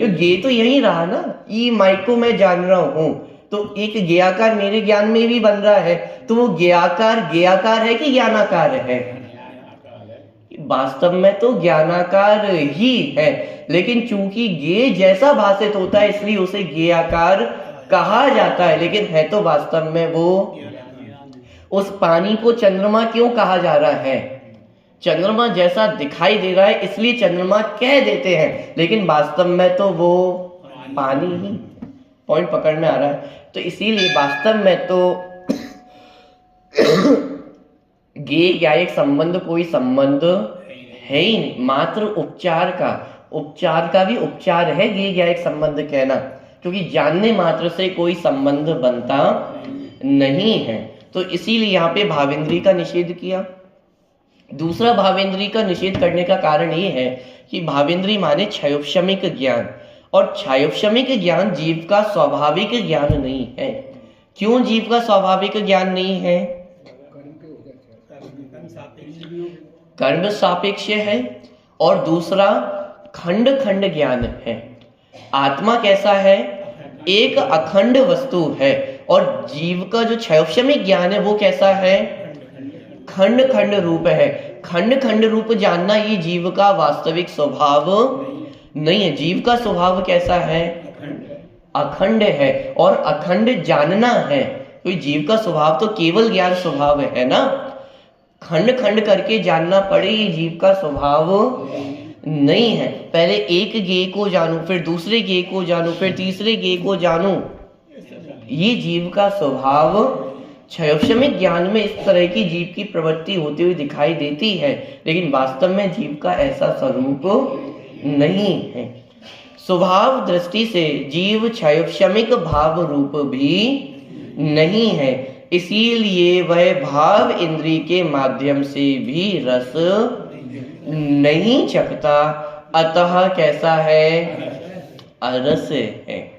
ये तो यही रहा ना। ई माइक को मैं जान रहा हूं तो एक ज्ञाकार मेरे ज्ञान में भी बन रहा है, तो वो ज्ञाकार है कि ज्ञानाकार है? वास्तव में तो ज्ञानाकार ही है, लेकिन चूंकि ज्ञेय जैसा भाषित होता है इसलिए उसे ज्ञेयाकार कहा जाता है, लेकिन है तो वास्तव में वो। उस पानी को चंद्रमा क्यों कहा जा रहा है? चंद्रमा जैसा दिखाई दे रहा है इसलिए चंद्रमा कह देते हैं, लेकिन वास्तव में तो वो पानी ही। पॉइंट पकड़ में आ रहा है? तो इसीलिए वास्तव में तो ज्ञेय या एक संबंध कोई संबंध है ही नहीं, मात्र उपचार का भी उपचार है ज्ञेय या एक संबंध कहना, क्योंकि जानने मात्र से कोई संबंध बनता नहीं है। तो इसीलिए यहाँ पे भावेंद्री का निषेध किया। दूसरा भावेंद्री का निषेध करने का कारण ये है कि भावेंद्री माने क्षयोपशमिक ज्ञान, और क्षयोपशमिक ज्ञान जीव का स्वाभाविक ज्ञान नहीं है। क्यों जीव का स्वाभाविक ज्ञान नहीं है? कर्म सापेक्ष है, और दूसरा खंड खंड ज्ञान है। आत्मा कैसा है? एक अखंड वस्तु है, और जीव का जो क्षयोपशमिक ज्ञान है वो कैसा है? खंड खंड रूप है। खंड खंड रूप जानना ये जीव का वास्तविक स्वभाव नहीं है। जीव का स्वभाव कैसा है? अखंड है, और अखंड जानना है। कोई जीव का स्वभाव तो केवल ज्ञान स्वभाव है ना, खंड खंड करके जानना पड़े, ये जीव का स्वभाव नहीं है। पहले एक ज्ञेय को जानूं, फिर दूसरे ज्ञेय को जानूं, फिर तीसरे ज्ञेय को जानूं, ये जीव का स्वभाव क्षयोक्षमिक ज्ञान में इस तरह की जीव की प्रवृत्ति होती हुई दिखाई देती है, लेकिन वास्तव में जीव का ऐसा स्वरूप नहीं है। स्वभाव दृष्टि से जीव क्षयोक्षमिक भाव रूप भी नहीं है, इसीलिए वह भाव इंद्रिय के माध्यम से भी रस नहीं चखता, अतः कैसा है? अरस है।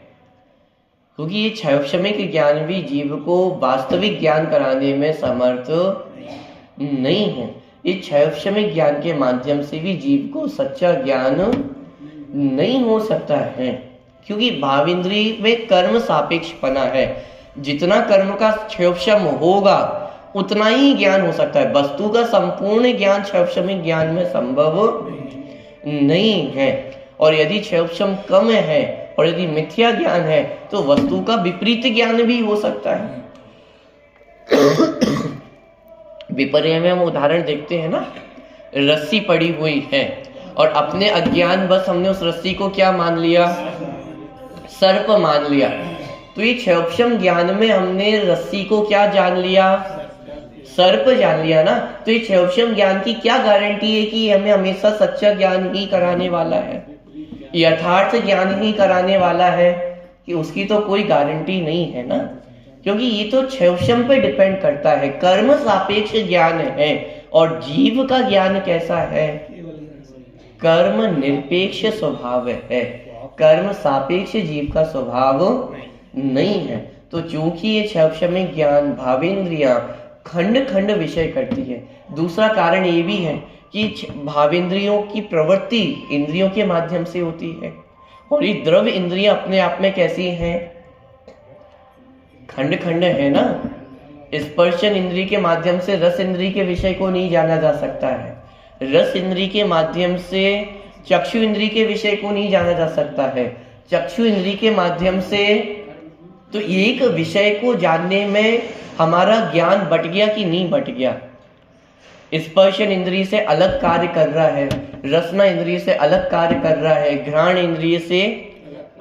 क्योंकि ये क्षयोक्षमिक ज्ञान भी जीव को वास्तविक ज्ञान कराने में समर्थ नहीं है। ये क्षयोक्षमिक ज्ञान के माध्यम से भी जीव को सच्चा ज्ञान नहीं हो सकता है, क्योंकि भावेंद्रिय में कर्म सापेक्षपना है। जितना कर्म का क्षयोक्षम होगा उतना ही ज्ञान हो सकता है। वस्तु का संपूर्ण ज्ञान क्षयोक्षमिक ज्ञान में संभव नहीं है, और यदि क्षयोक्षम कम है और यदि मिथ्या ज्ञान है तो वस्तु का विपरीत ज्ञान भी हो सकता है। विपर्य में हम उदाहरण देखते हैं ना, रस्सी पड़ी हुई है और अपने अज्ञान बस हमने उस रस्सी को क्या मान लिया? सर्प मान लिया। तो ये क्षयोक्षम ज्ञान में हमने रस्सी को क्या जान लिया? सर्प जान लिया ना। तो ये क्षयोक्षम ज्ञान की क्या गारंटी है कि हमें हमेशा सच्चा ज्ञान ही कराने वाला है, यथार्थ ज्ञान ही कराने वाला है? कि उसकी तो कोई गारंटी नहीं है ना, क्योंकि ये तो क्षयोक्षम पे डिपेंड करता है। कर्म सापेक्ष ज्ञान है, और जीव का ज्ञान कैसा है? कर्म निरपेक्ष स्वभाव है, कर्म सापेक्ष जीव का स्वभाव नहीं है। तो चूंकि ये क्षयोक्षमिक ज्ञान भावेंद्रियां खंड खंड विषय करती है। दूसरा कारण ये भी है कि भावेंद्रियों की प्रवृत्ति इंद्रियों के माध्यम से होती है, और ये द्रव्य इंद्रियां अपने आप में कैसी हैं? खंड खंड है ना। स्पर्शन इंद्रिय के माध्यम से रस इंद्रिय के विषय को नहीं जाना जा सकता है, रस इंद्रिय के माध्यम से चक्षु इंद्रिय के विषय को नहीं जाना जा सकता है, चक्षु इंद्रिय के माध्यम से। तो एक विषय को जानने में हमारा ज्ञान बट गया कि नहीं बट गया? स्पर्शन इंद्रिय से अलग कार्य कर रहा है, रसना इंद्रिय से अलग कार्य कर रहा है, घ्राण इंद्रिय से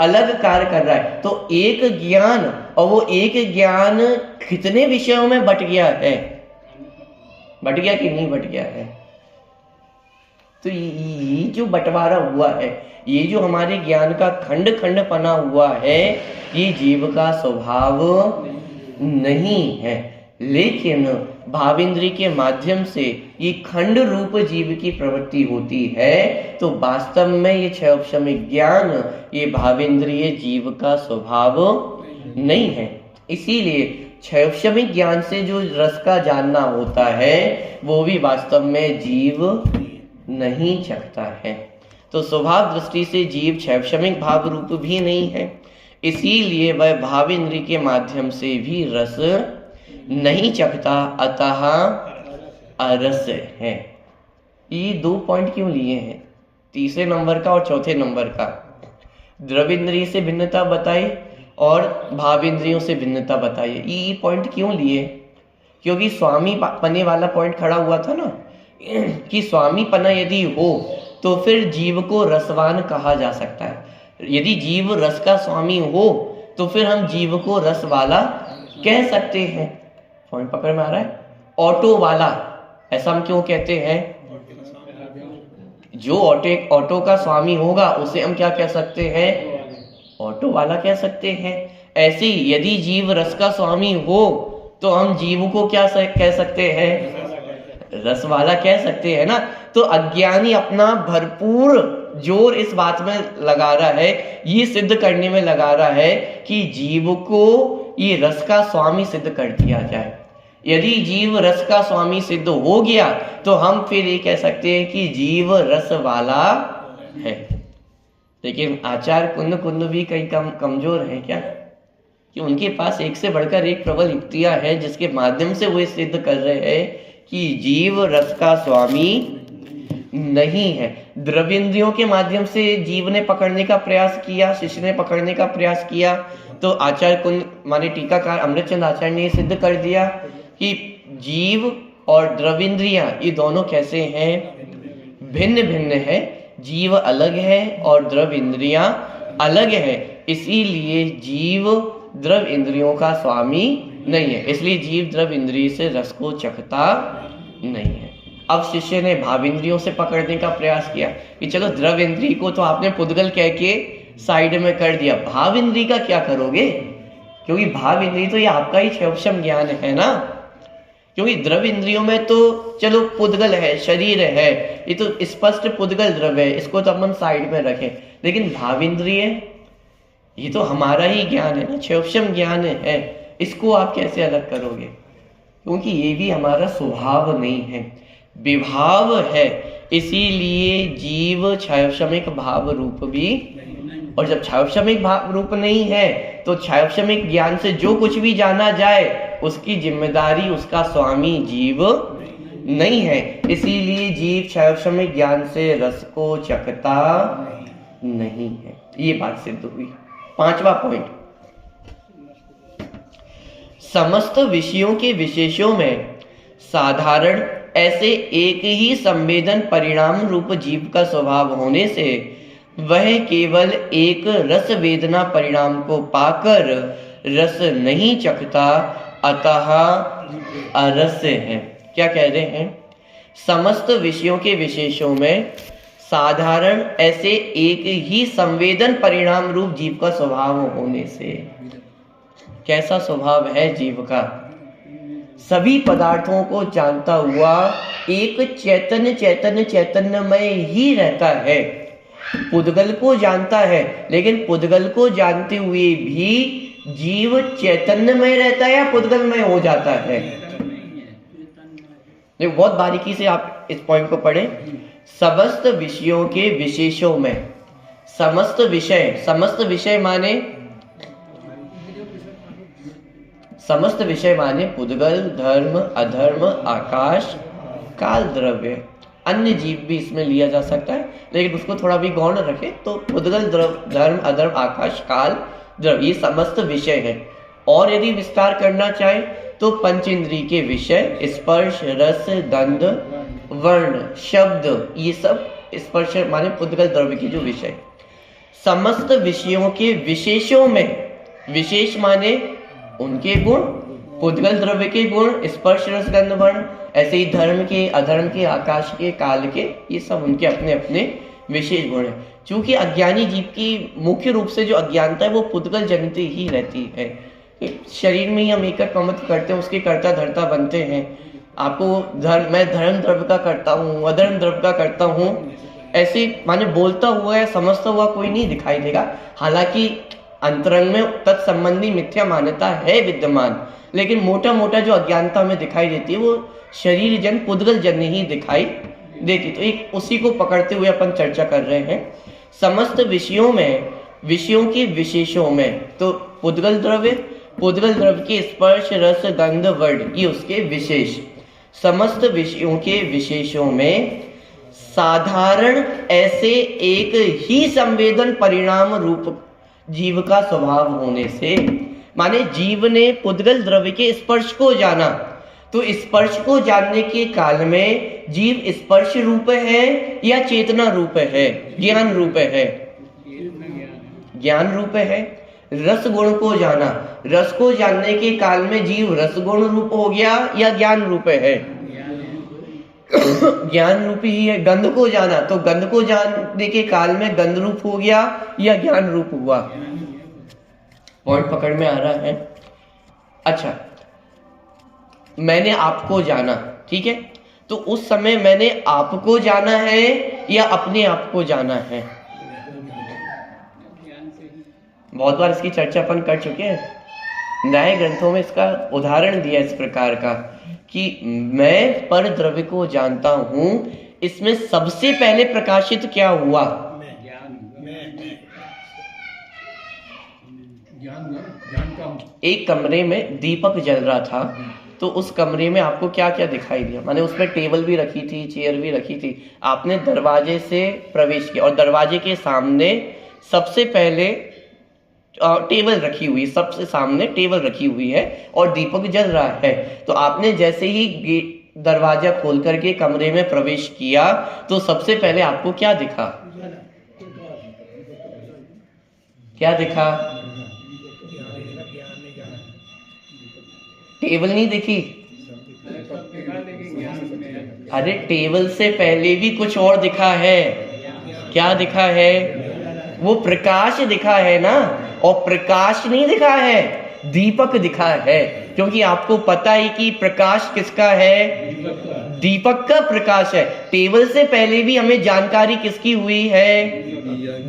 अलग कार्य कर रहा है। तो एक ज्ञान, और वो एक ज्ञान कितने विषयों में बट गया है? बट गया कि नहीं बट गया है? तो ये जो बंटवारा हुआ है, ये जो हमारे ज्ञान का खंड खंड पना हुआ है, ये जीव का स्वभाव नहीं है। लेकिन भावेंद्रिय के माध्यम से ये खंड रूप जीव की प्रवृत्ति होती है, तो वास्तव में ये क्षयोक्षमिक ज्ञान ये भावेंद्रिय जीव का स्वभाव नहीं है। इसीलिए क्षयोक्षमिक ज्ञान से जो रस का जानना होता है वो भी वास्तव में जीव नहीं चखता है। तो स्वभाव दृष्टि से जीव क्षयोक्षमिक भाव रूप भी नहीं है, इसीलिए वह भावेंद्रिय के माध्यम से भी रस नहीं चखता, अतः अरस है। ये 2 पॉइंट क्यों लिए हैं? तीसरे नंबर का और चौथे नंबर का। द्रव्येंद्रिय से भिन्नता बताई और भावेंद्रियों से भिन्नता बताई। ये पॉइंट क्यों लिए? क्योंकि स्वामी पने वाला पॉइंट खड़ा हुआ था ना, कि स्वामी पना यदि हो तो फिर जीव को रसवान कहा जा सकता है। यदि जीव रस का स्वामी हो तो फिर हम जीव को रस वाला कह सकते हैं। पॉइंट पकड़ में आ रहा है? ऑटो वाला ऐसा हम क्यों कहते हैं? जो ऑटो का स्वामी होगा उसे हम क्या कह सकते हैं? ऑटो वाला कह सकते हैं। ऐसे ही यदि जीव रस का स्वामी हो तो हम जीव को क्या कह सकते हैं? रस वाला कह सकते हैं ना। तो अज्ञानी अपना भरपूर जोर इस बात में लगा रहा है, ये सिद्ध करने में लगा रहा है कि जीव को ये रस का स्वामी सिद्ध कर दिया जाए। यदि जीव रस का स्वामी सिद्ध हो गया तो हम फिर ये कह सकते हैं कि जीव रस वाला है। लेकिन आचार्य कुंद भी कई कमजोर है क्या, कि उनके पास एक से बढ़कर एक प्रबल युक्तियां है जिसके माध्यम से वो सिद्ध कर रहे हैं कि जीव रस का स्वामी नहीं है। द्रव्येंद्रियों के माध्यम से जीव ने पकड़ने का प्रयास किया, शिष्य ने पकड़ने का प्रयास किया, तो आचार्य कुंद माने टीकाकार अमृतचंद आचार्य ने सिद्ध कर दिया कि जीव और द्रव्येंद्रियां ये दोनों कैसे हैं, भिन्न भिन्न है। जीव अलग है और द्रव्य इंद्रियां अलग है, इसीलिए जीव द्रव्य इंद्रियों का स्वामी नहीं है, इसलिए जीव द्रव्य इंद्रिय से रस को चखता नहीं है। अब शिष्य ने भाव इंद्रियों से पकड़ने का प्रयास किया कि चलो द्रव्य इंद्रिय को तो आपने पुद्गल कह के साइड में कर दिया, भाव इंद्रिय का क्या करोगे? क्योंकि भाव इंद्रिय तो ये आपका ही क्षयक्षम ज्ञान है ना, क्योंकि द्रव्य इंद्रियों में तो चलो पुद्गल है, शरीर है, ये तो स्पष्ट पुद्गल द्रव्य है, इसको तो अपन साइड में रखें, लेकिन भाव इंद्रिय ये तो हमारा ही ज्ञान है ना, क्षयक्षम ज्ञान है, इसको आप कैसे अलग करोगे? क्योंकि ये भी हमारा स्वभाव नहीं है, विभाव है, इसीलिए जीव क्षयक्षमिक भाव रूप भी, और जब क्षयक्षमिक भाव रूप नहीं है तो क्षयक्षमिक ज्ञान से जो कुछ भी जाना जाए उसकी जिम्मेदारी उसका स्वामी जीव नहीं है, इसीलिए जीव क्षयक्षमिक ज्ञान से रस को चखता नहीं है। ये बात सिद्ध हुई। 5वां पॉइंट, समस्त विषयों के विशेषों में साधारण ऐसे एक ही संवेदन परिणाम रूप जीव का स्वभाव होने से वह केवल एक रस वेदना परिणाम को पाकर रस नहीं चखता, अतः अरस है। क्या कह रहे हैं? समस्त विषयों के विशेषों में साधारण ऐसे एक ही संवेदन परिणाम रूप जीव का स्वभाव होने से, कैसा स्वभाव है जीव का? सभी पदार्थों को जानता हुआ एक चैतन्यमय ही रहता है। पुद्गल को जानता है, लेकिन पुद्गल को जानते हुए भी जीव चैतन्यमय रहता है या पुद्गलमय हो जाता है? देखो बहुत बारीकी से आप इस पॉइंट को पढ़ें। समस्त विषयों के विशेषों में, समस्त विषय माने पुद्गल, धर्म, अधर्म, आकाश, काल, द्रव्य, अन्य जीव भी इसमें लिया जा सकता है, लेकिन उसको थोड़ा भी गौण रखें तो पुद्गल, धर्म, अधर्म, आकाश, काल, द्रव्य ये समस्त विषय है। और यदि विस्तार करना चाहे तो पंच इंद्रिय के विषय, स्पर्श, रस, गंध, वर्ण, शब्द, ये सब स्पर्श माने पुद्गल द्रव्य के जो विषय। समस्त विषयों के विशेषों में, विशेष माने उनके गुण, पुद्गल द्रव्य के गुण, स्पर्श, रस, गंध, वर्ण, ऐसे ही धर्म के, अधर्म के, आकाश के, काल के, ये सब उनके अपने अपने विशेष गुण हैं। चूंकि अज्ञानी जीव की मुख्य रूप से जो अज्ञानता है वो पुद्गल जनित ही रहती है। शरीर में ही हम एक कर्म करते हैं, उसके कर्ता धर्ता बनते हैं। आपको मैं धर्म द्रव्य का करता हूँ, अधर्म द्रव्य का करता हूँ, ऐसे माने बोलता हुआ या समझता हुआ कोई नहीं दिखाई देगा। हालांकि अंतरंग में तत्संबंधी मिथ्या मान्यता है विद्यमान, लेकिन मोटा मोटा जो अज्ञानता में दिखाई देती है वो शरीर जन पुद्गल जन ही दिखाई देती। तो एक उसी को पकड़ते हुए अपन चर्चा कर रहे हैं। समस्त विषयों में, विषयों के विशेषों में, तो पुद्गल द्रव्य के स्पर्श, रस, गंध, वर्ण, ये उसके विशेष। समस्त विषयों के विशेषों में साधारण ऐसे एक ही संवेदन परिणाम रूप जीव का स्वभाव होने से, माने जीव ने पुद्गल द्रव्य के स्पर्श को जाना, तो स्पर्श को जानने के काल में जीव स्पर्श रूप है या चेतना रूप है, ज्ञान रूप है? ज्ञान रूप है। रस गुण को जाना, रस को जानने के काल में जीव रस गुण रूप हो गया या ज्ञान रूप है? ज्ञान रूप ही है। गंध को जाना, तो गंध को जानने के काल में गंध रूप हो गया या ज्ञान रूप हुआ? पॉइंट पकड़ में आ रहा है? अच्छा, मैंने आपको जाना, ठीक है, तो उस समय मैंने आपको जाना है या अपने आप को जाना है? बहुत बार इसकी चर्चा अपन कर चुके हैं। न्याय ग्रंथों में इसका उदाहरण दिया इस प्रकार का कि मैं पर द्रव्य को जानता हूं, इसमें सबसे पहले प्रकाशित क्या हुआ? एक कमरे में दीपक जल रहा था, तो उस कमरे में आपको क्या क्या दिखाई दिया? मैंने उसमें टेबल भी रखी थी, चेयर भी रखी थी। आपने दरवाजे से प्रवेश किया और दरवाजे के सामने सबसे पहले टेबल रखी हुई, सबसे सामने टेबल रखी हुई है और दीपक जल रहा है। तो आपने जैसे ही दरवाजा खोल करके कमरे में प्रवेश किया तो सबसे पहले आपको क्या दिखा? क्या दिखा? टेबल नहीं दिखी? अरे टेबल से पहले भी कुछ और दिखा है। क्या दिखा है? वो प्रकाश दिखा है ना, और प्रकाश नहीं दिखा है, दीपक दिखा है। क्योंकि आपको पता है कि प्रकाश किसका है? दीपक का प्रकाश है। टेबल से पहले भी हमें जानकारी किसकी हुई है?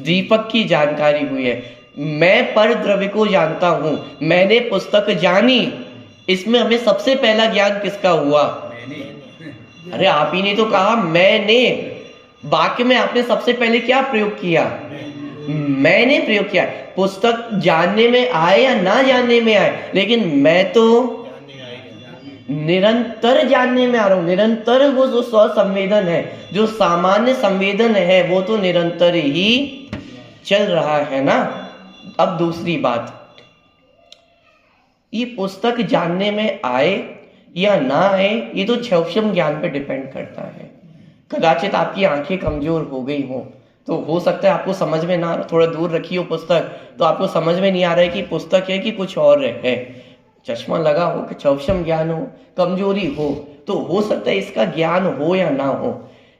दीपक की जानकारी हुई है। मैं पर द्रव्य को जानता हूं, मैंने पुस्तक जानी, इसमें हमें सबसे पहला ज्ञान किसका हुआ? अरे आप ही ने तो कहा मैंने। वाक्य में आपने सबसे पहले क्या प्रयोग किया? मैंने प्रयोग किया। पुस्तक जानने में आए या ना जानने में आए, लेकिन मैं तो निरंतर जानने में आ रहा हूं। निरंतर वो जो स्वसंवेदन है, जो सामान्य संवेदन है, वो तो निरंतर ही चल रहा है ना। अब दूसरी बात, ये पुस्तक जानने में आए या ना आए, ये तो सूक्ष्म ज्ञान पे डिपेंड करता है। कदाचित आपकी आंखें कमजोर हो गई हो, तो हो सकता है आपको समझ में ना, थोड़ा दूर रखी हो पुस्तक, तो आपको समझ में नहीं आ रहा है कि पुस्तक है कि कुछ और है। चश्मा लगा हो कि सूक्ष्म ज्ञान हो, कमजोरी हो, तो हो सकता है इसका ज्ञान हो या ना हो।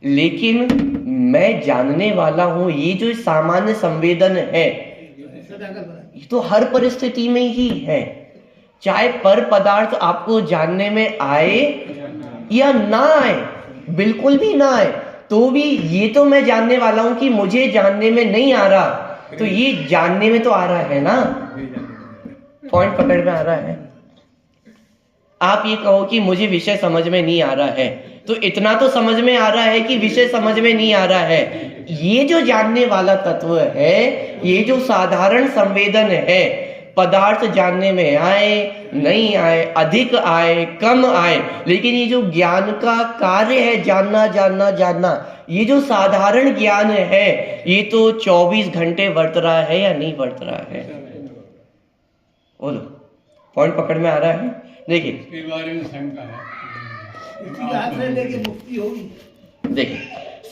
लेकिन मैं जानने वाला हूं, ये जो सामान्य संवेदन है, ये तो हर परिस्थिति में ही है। चाहे पर पदार्थ आपको जानने में आए या ना आए, बिल्कुल भी ना आए, तो भी ये तो मैं जानने वाला हूं कि मुझे जानने में नहीं आ रहा, तो ये जानने में तो आ रहा है ना। पॉइंट पकड़ में आ रहा है। आप ये कहो कि मुझे विषय समझ में नहीं आ रहा है, तो इतना तो समझ में आ रहा है कि विषय समझ में नहीं आ रहा है। ये जो जानने वाला तत्व है, ये जो साधारण संवेदन है, पदार्थ जानने में आए नहीं आए, अधिक आए कम आए, लेकिन ये जो ज्ञान का कार्य है, जानना जानना जानना, ये जो साधारण ज्ञान है, ये तो 24 घंटे वर्त रहा है या नहीं वर्त रहा है? बोलो, पॉइंट पकड़ में आ रहा है? देखिए, इसके बारे में शंका है। देखिए,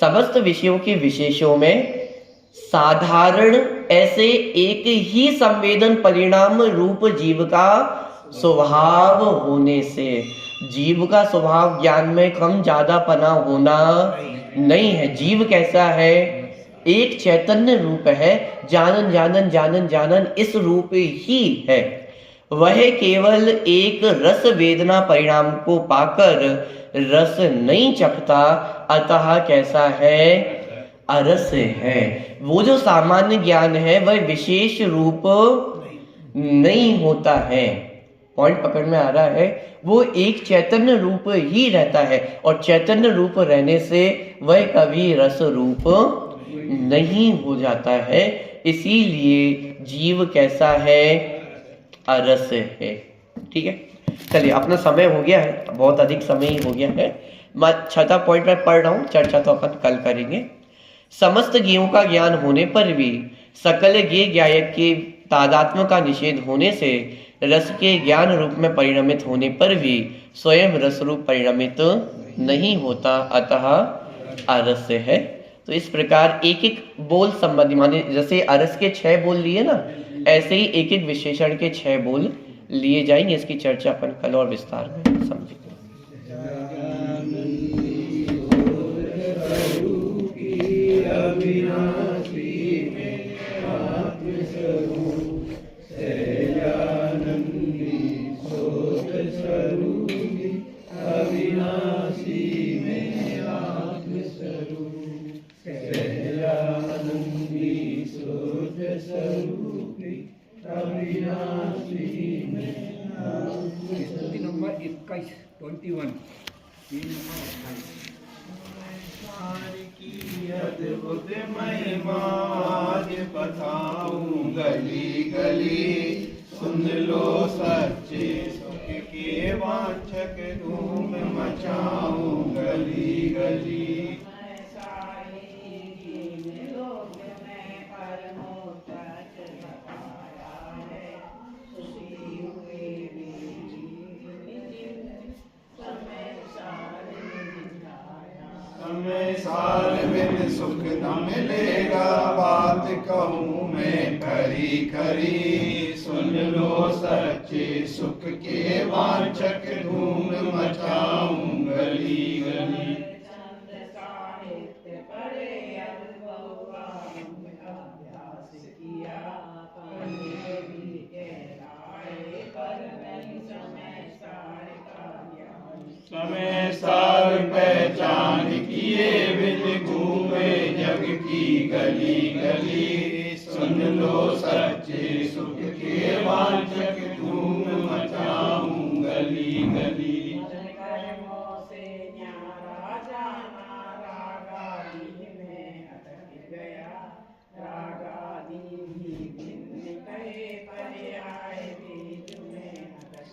समस्त विषयों के विशेषों में साधारण ऐसे एक ही संवेदन परिणाम रूप जीव का स्वभाव होने से, जीव का स्वभाव ज्ञान में कम ज्यादा पना होना नहीं है। जीव कैसा है? एक चैतन्य रूप है, जानन जानन जानन जानन इस रूप ही है। वह केवल एक रस वेदना परिणाम को पाकर रस नहीं चखता, अतः कैसा है? अरस है। वो जो सामान्य ज्ञान है वह विशेष रूप नहीं होता है। पॉइंट पकड़ में आ रहा है? वो एक चैतन्य रूप ही रहता है, और चैतन्य रूप रहने से वह कभी रस रूप नहीं हो जाता है। इसीलिए जीव कैसा है? अरस है। ठीक है, चलिए, अपना समय हो गया है, बहुत अधिक समय ही हो गया है। मैं 6वां पॉइंट में पढ़ रहा हूं, चर्चा तो अपन कल करेंगे। समस्त ज्ञों का ज्ञान होने पर भी सकल ज्ञेय ज्ञायक के तादात्म्य का निषेध होने से रस के ज्ञान रूप में परिणमित होने पर भी स्वयं रस रूप परिणमित नहीं होता, अतः अरस है। तो इस प्रकार एक एक बोल संबंधी, माने जैसे अरस के 6 बोल लिए ना, ऐसे ही एक एक विशेषण के 6 बोल लिए जाएंगे। इसकी चर्चा अपन कल और विस्तार में समझेंगे। नंबर 21 अद्भुत महिमा आज बताऊं गली गली, सुन लो सच्चे के वांछक धूम मचाऊं गली गली। समय साल बिन सुख न मिलेगा, बात कहूँ मैं खरी खरी। सुन लो सच्चे सुख के वांछक धूम मचाऊं गली गली। समय सार पहचान किए बिन घूमे जग की गली गली। सुन लो सच्चे सुख के वांछक धूम मचाऊं गली गली।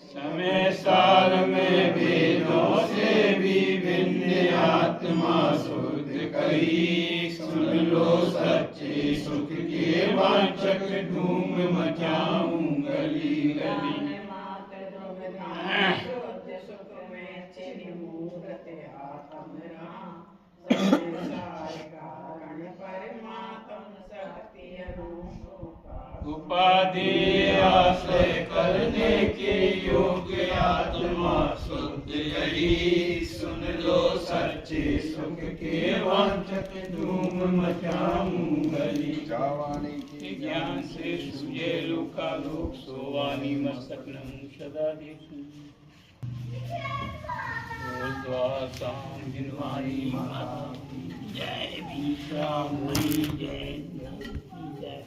समय साल में वेदों से भी भिन्न आत्मा शुद्ध कही। सुन लो सच्चे सुख के वांछक धूम मचाऊं गली गली। उपाधि आश्रय करने के योग्य आत्मा शुद्ध कही। सुन लो सच्चे सुख के वांछक धूम मचाऊं गली। ज्ञान से सूझे लोकालोक, सोवानी मस्तकनम सदा देखूं। द्वासाम जिनवाणी महा जय भीषा जय।